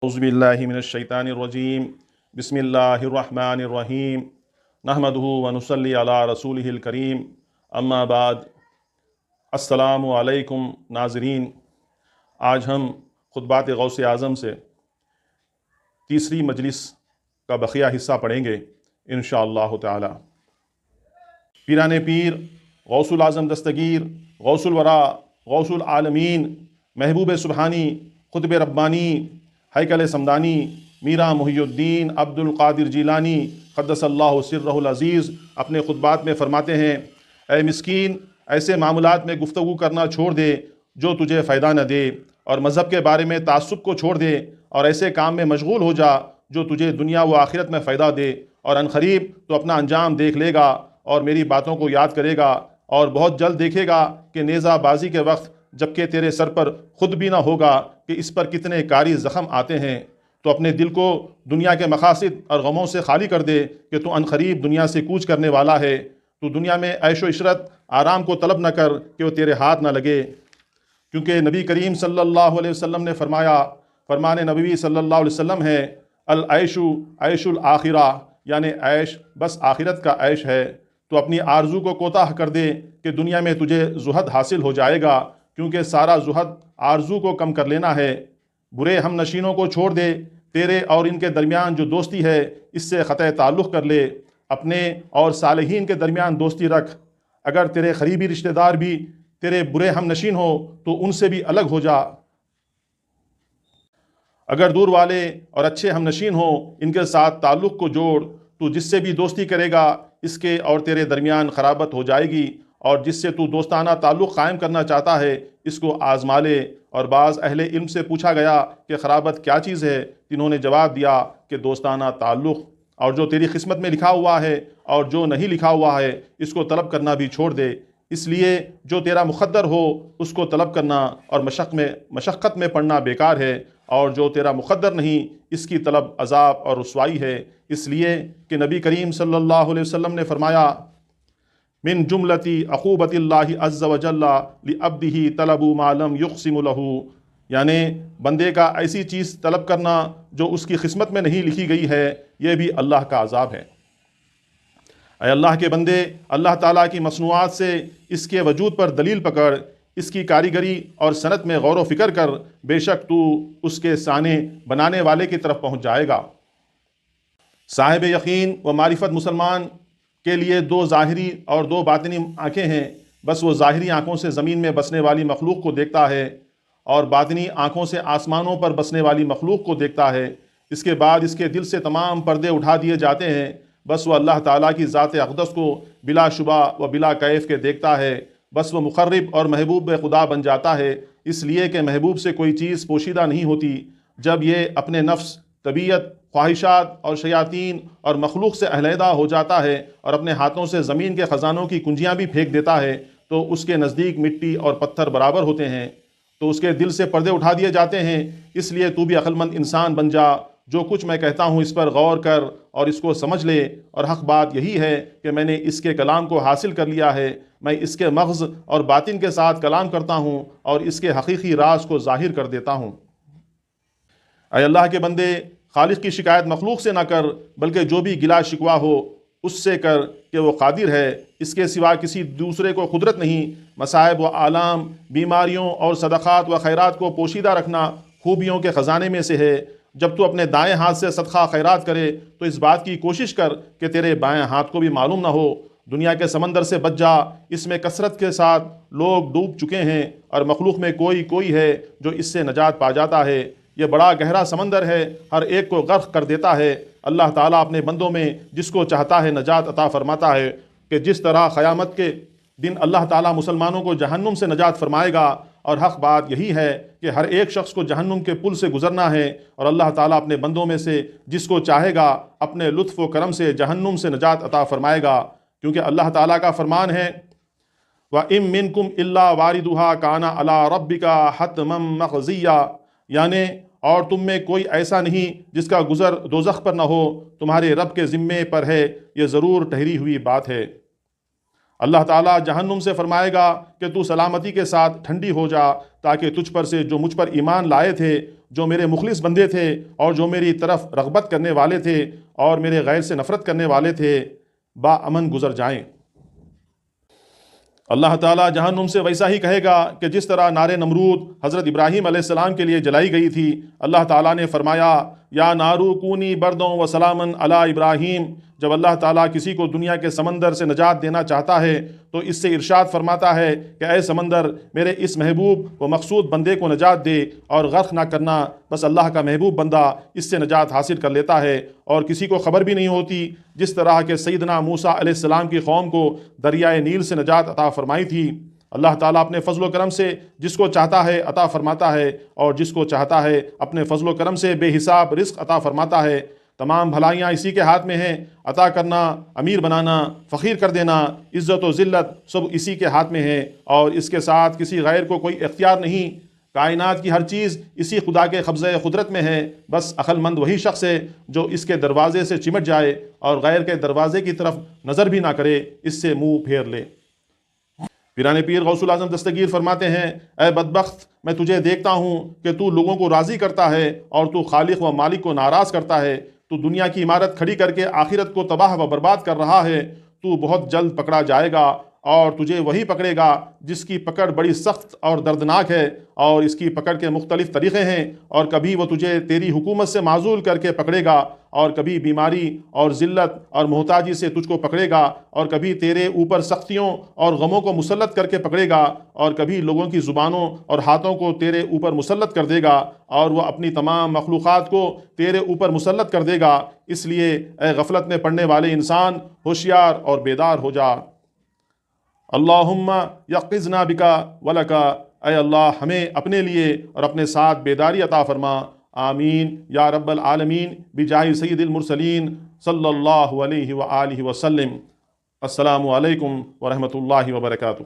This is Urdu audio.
اعوذ باللہ من الشیطان الرجیم بسم اللہ الرحمن الرحیم نحمدہ ونصلی علی رسولہ الکریم اما بعد السلام علیکم ناظرین۔ آج ہم خطبات غوث اعظم سے تیسری مجلس کا بقیہ حصہ پڑھیں گے انشاءاللہ تعالی۔ پیران پیر غوث الاعظم دستگیر غوث الورا غوث العالمین محبوب سبحانی قطب ربانی ہیکل سمدانی میرا محی الدین عبد القادر جیلانی قدس اللہ سرہ العزیز اپنے خطبات میں فرماتے ہیں، اے مسکین، ایسے معاملات میں گفتگو کرنا چھوڑ دے جو تجھے فائدہ نہ دے، اور مذہب کے بارے میں تعصب کو چھوڑ دے اور ایسے کام میں مشغول ہو جا جو تجھے دنیا و آخرت میں فائدہ دے، اور عنقریب تو اپنا انجام دیکھ لے گا اور میری باتوں کو یاد کرے گا، اور بہت جلد دیکھے گا کہ نیزہ بازی کے وقت جبکہ تیرے سر پر خود بھی نہ ہوگا کہ اس پر کتنے کاری زخم آتے ہیں، تو اپنے دل کو دنیا کے مقاصد اور غموں سے خالی کر دے کہ تو عنقریب دنیا سے کوچ کرنے والا ہے۔ تو دنیا میں عیش و عشرت آرام کو طلب نہ کر کہ وہ تیرے ہاتھ نہ لگے، کیونکہ نبی کریم صلی اللہ علیہ وسلم نے فرمایا، فرمان نبوی صلی اللہ علیہ وسلم ہے، العیش عیش الآخرہ، یعنی عیش بس آخرت کا عیش ہے۔ تو اپنی آرزو کو کوتاہ کر دے کہ دنیا میں تجھے زہد حاصل ہو جائے گا، کیونکہ سارا زہد آرزو کو کم کر لینا ہے۔ برے ہم نشینوں کو چھوڑ دے، تیرے اور ان کے درمیان جو دوستی ہے اس سے قطع تعلق کر لے، اپنے اور صالحین کے درمیان دوستی رکھ۔ اگر تیرے قریبی رشتہ دار بھی تیرے برے ہم نشین ہو تو ان سے بھی الگ ہو جا۔ اگر دور والے اور اچھے ہم نشین ہو ان کے ساتھ تعلق کو جوڑ، تو جس سے بھی دوستی کرے گا اس کے اور تیرے درمیان خرابت ہو جائے گی، اور جس سے تو دوستانہ تعلق قائم کرنا چاہتا ہے اس کو آزما لے۔ اور بعض اہل علم سے پوچھا گیا کہ خرابت کیا چیز ہے؟ انہوں نے جواب دیا کہ دوستانہ تعلق، اور جو تیری قسمت میں لکھا ہوا ہے اور جو نہیں لکھا ہوا ہے اس کو طلب کرنا بھی چھوڑ دے۔ اس لیے جو تیرا مقدر ہو اس کو طلب کرنا اور مشقت میں پڑنا بیکار ہے، اور جو تیرا مقدر نہیں اس کی طلب عذاب اور رسوائی ہے۔ اس لیے کہ نبی کریم صلی اللہ علیہ وسلم نے فرمایا، من جملتی عقوبت اللہ عز وجل لعبدہ طلب ما لم یقسم لہ، یعنی بندے کا ایسی چیز طلب کرنا جو اس کی قسمت میں نہیں لکھی گئی ہے، یہ بھی اللہ کا عذاب ہے۔ اے اللہ کے بندے، اللہ تعالیٰ کی مصنوعات سے اس کے وجود پر دلیل پکڑ، اس کی کاریگری اور صنعت میں غور و فکر کر، بے شک تو اس کے صانع بنانے والے کی طرف پہنچ جائے گا۔ صاحب یقین و معرفت مسلمان کے لیے دو ظاہری اور دو باطنی آنکھیں ہیں، بس وہ ظاہری آنکھوں سے زمین میں بسنے والی مخلوق کو دیکھتا ہے اور باطنی آنکھوں سے آسمانوں پر بسنے والی مخلوق کو دیکھتا ہے۔ اس کے بعد اس کے دل سے تمام پردے اٹھا دیے جاتے ہیں، بس وہ اللہ تعالیٰ کی ذات اقدس کو بلا شبہ و بلا کیف کے دیکھتا ہے، بس وہ مقرب اور محبوب خدا بن جاتا ہے، اس لیے کہ محبوب سے کوئی چیز پوشیدہ نہیں ہوتی۔ جب یہ اپنے نفس، طبیعت، خواہشات اور شیاطین اور مخلوق سے علیحدہ ہو جاتا ہے اور اپنے ہاتھوں سے زمین کے خزانوں کی کنجیاں بھی پھینک دیتا ہے، تو اس کے نزدیک مٹی اور پتھر برابر ہوتے ہیں، تو اس کے دل سے پردے اٹھا دیے جاتے ہیں۔ اس لیے تو بھی عقل مند انسان بن جا، جو کچھ میں کہتا ہوں اس پر غور کر اور اس کو سمجھ لے، اور حق بات یہی ہے کہ میں نے اس کے کلام کو حاصل کر لیا ہے۔ میں اس کے مغز اور باطن کے ساتھ کلام کرتا ہوں اور اس کے حقیقی راز کو ظاہر کر دیتا ہوں۔ اے اللہ کے بندے، خالق کی شکایت مخلوق سے نہ کر، بلکہ جو بھی گلا شکوہ ہو اس سے کر کہ وہ قادر ہے، اس کے سوا کسی دوسرے کو قدرت نہیں۔ مصائب و آلام، بیماریوں اور صدقات و خیرات کو پوشیدہ رکھنا خوبیوں کے خزانے میں سے ہے۔ جب تو اپنے دائیں ہاتھ سے صدقہ خیرات کرے تو اس بات کی کوشش کر کہ تیرے بائیں ہاتھ کو بھی معلوم نہ ہو۔ دنیا کے سمندر سے بچ جا، اس میں کثرت کے ساتھ لوگ ڈوب چکے ہیں، اور مخلوق میں کوئی ہے جو اس سے نجات پا جاتا ہے۔ یہ بڑا گہرا سمندر ہے، ہر ایک کو غرق کر دیتا ہے۔ اللہ تعالیٰ اپنے بندوں میں جس کو چاہتا ہے نجات عطا فرماتا ہے، کہ جس طرح قیامت کے دن اللہ تعالیٰ مسلمانوں کو جہنم سے نجات فرمائے گا، اور حق بات یہی ہے کہ ہر ایک شخص کو جہنم کے پل سے گزرنا ہے، اور اللہ تعالیٰ اپنے بندوں میں سے جس کو چاہے گا اپنے لطف و کرم سے جہنم سے نجات عطا فرمائے گا، کیونکہ اللہ تعالیٰ کا فرمان ہے، وَإِن مِّنكُمْ إِلَّا وَارِدُهَا كَانَ عَلَىٰ رَبِّكَ حَتْمًا مَّقْضِيًّا، یعنی اور تم میں کوئی ایسا نہیں جس کا گزر دوزخ پر نہ ہو، تمہارے رب کے ذمے پر ہے، یہ ضرور ٹھہری ہوئی بات ہے۔ اللہ تعالیٰ جہنم سے فرمائے گا کہ تو سلامتی کے ساتھ ٹھنڈی ہو جا، تاکہ تجھ پر سے جو مجھ پر ایمان لائے تھے جو میرے مخلص بندے تھے اور جو میری طرف رغبت کرنے والے تھے اور میرے غیر سے نفرت کرنے والے تھے باامن گزر جائیں۔ اللہ تعالیٰ جہنم سے ویسا ہی کہے گا کہ جس طرح نار نمرود حضرت ابراہیم علیہ السلام کے لیے جلائی گئی تھی۔ اللہ تعالیٰ نے فرمایا یا نارو کونی بردوں و سلامن علی ابراہیم۔ جب اللہ تعالیٰ کسی کو دنیا کے سمندر سے نجات دینا چاہتا ہے تو اس سے ارشاد فرماتا ہے کہ اے سمندر میرے اس محبوب و مقصود بندے کو نجات دے اور غرق نہ کرنا۔ بس اللہ کا محبوب بندہ اس سے نجات حاصل کر لیتا ہے اور کسی کو خبر بھی نہیں ہوتی، جس طرح کہ سیدنا موسیٰ علیہ السلام کی قوم کو دریائے نیل سے نجات عطا فرمائی تھی۔ اللہ تعالیٰ اپنے فضل و کرم سے جس کو چاہتا ہے عطا فرماتا ہے اور جس کو چاہتا ہے اپنے فضل و کرم سے بے حساب رزق عطا فرماتا ہے۔ تمام بھلائیاں اسی کے ہاتھ میں ہیں، عطا کرنا، امیر بنانا، فقیر کر دینا، عزت و ذلت سب اسی کے ہاتھ میں ہے اور اس کے ساتھ کسی غیر کو کوئی اختیار نہیں۔ کائنات کی ہر چیز اسی خدا کے قبضۂ قدرت میں ہے، بس عقل مند وہی شخص ہے جو اس کے دروازے سے چمٹ جائے اور غیر کے دروازے کی طرف نظر بھی نہ کرے، اس سے منہ پھیر لے۔ پیران پیر غوث الاعظم دستگیر فرماتے ہیں اے بدبخت، میں تجھے دیکھتا ہوں کہ تو لوگوں کو راضی کرتا ہے اور تو خالق و مالک کو ناراض کرتا ہے۔ تو دنیا کی عمارت کھڑی کر کے آخرت کو تباہ و برباد کر رہا ہے۔ تو بہت جلد پکڑا جائے گا اور تجھے وہی پکڑے گا جس کی پکڑ بڑی سخت اور دردناک ہے، اور اس کی پکڑ کے مختلف طریقے ہیں، اور کبھی وہ تجھے تیری حکومت سے معزول کر کے پکڑے گا، اور کبھی بیماری اور ذلت اور محتاجی سے تجھ کو پکڑے گا، اور کبھی تیرے اوپر سختیوں اور غموں کو مسلط کر کے پکڑے گا، اور کبھی لوگوں کی زبانوں اور ہاتھوں کو تیرے اوپر مسلط کر دے گا، اور وہ اپنی تمام مخلوقات کو تیرے اوپر مسلط کر دے گا۔ اس لیے اے غفلت میں پڑنے والے انسان، ہوشیار اور بیدار ہو جا۔ اللہم یقظنا بکا ولکا، اے اللہ ہمیں اپنے لیے اور اپنے ساتھ بیداری عطا فرما، آمین یا رب العالمین، بجاہ سید المرسلین صلی اللہ علیہ وآلہ وسلم۔ السلام علیکم ورحمۃ اللہ وبرکاتہ۔